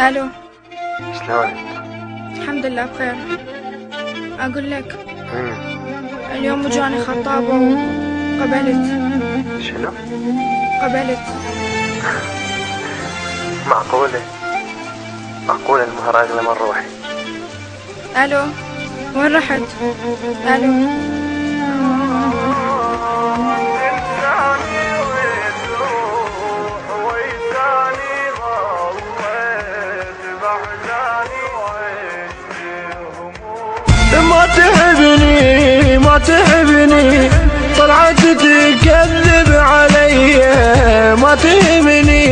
الو. شلونك؟ الحمد لله بخير. اقول لك اليوم اجاني خطابة وقبلت. شنو؟ قبلت. معقولة المهر اغلى من روحي. الو، وين رحت؟ الو. ما تهبني طلعت تكذب علي، ما تهمني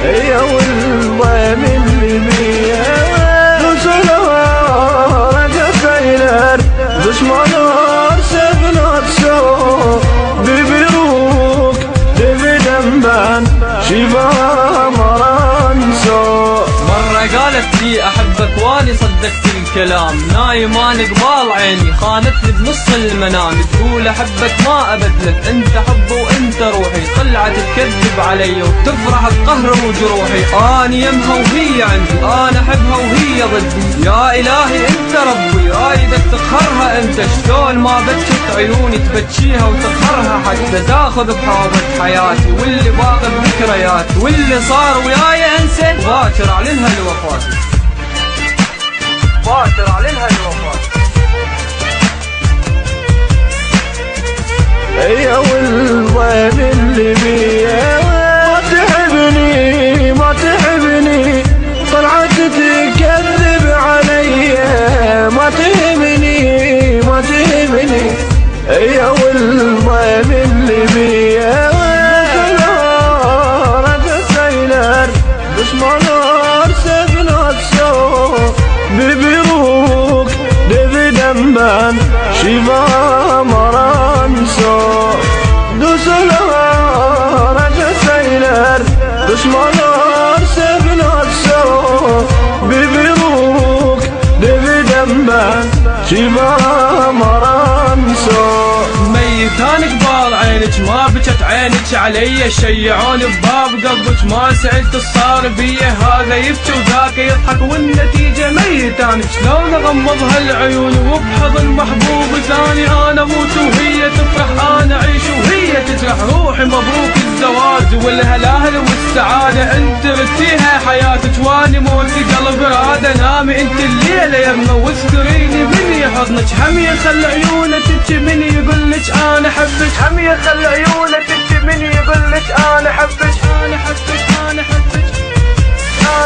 هي والضيم اللي بيها نسلوها سيلر دشمنور سبنات سو ببيروك دبدنبان شبا مرانسو. مرة قالت لي أحبك واني صدقت الكلام، نايم انا قبال عيني خانتني بنص المنام، تقول أحبك ما أبدلك أنت حبه وأنت روحي، طلعت تكذب علي وتفرح بقهر وجروحي، أنا يمها وهي عندي، أنا أحبها وهي ضدي، يا إلهي أنت ربي رايدك تقهرها أنت، شلون ما بكت عيوني تبكيها وتقهرها حتى تاخذ بحوضة حياتي واللي باقي بذكرياتي، واللي صار وياي أنسى باكر أعلنها لوفاتي، باكر أعلنها لوفاتي. هي والضيم اللي بيها ما تحبني طلعت تكذب علي، ما تهمني هي والضيم اللي بيها رد سيلر دشمنور سبنات سو ببيروك دبدنبان شبا مرانسو دوسلها رجع سيلر دشمنور سبنات سو ببيروك دبدنبان شبا مرانسو. ميتان قبال عينك ما بكت عينك علي، شيعوني بباب قلبك ما سعدت الصار بيه، هذا يبكي وذاك يضحك والنتيجة ميتان، شلون اغمض هالعيون وبحضن محبوب ثاني، انا اموت وهي تفرح انا اعيش وهي تجرح، روحي مبروك الزواج والهلاهل والسعادة، انت ردتيها حياتك واني موتي قلب راد، نامي انت الليلة يمه واذكريني مني حضنك، هم يخلي عيونك تبكي مني يقول لك انا احبك، هم يخلي عيونك تبكي مني يقول لك انا احبك، انا احبك انا احبك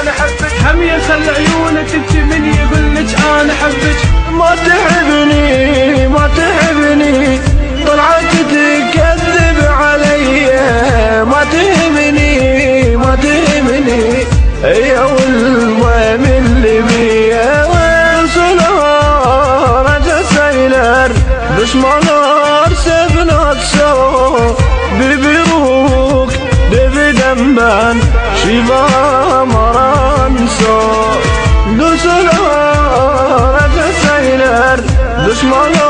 انا احبك، هم يخلي عيونك تبكي مني يقول لك انا احبك. ما تحبني طلعت تكذب علي، ما تهمني هي والضيم اللي بيها وصلها رجع سيلر دشمنور سبنات سو ببيروك دبدنبان شبا مرانسو دوسلها رجع سيلر دشمنور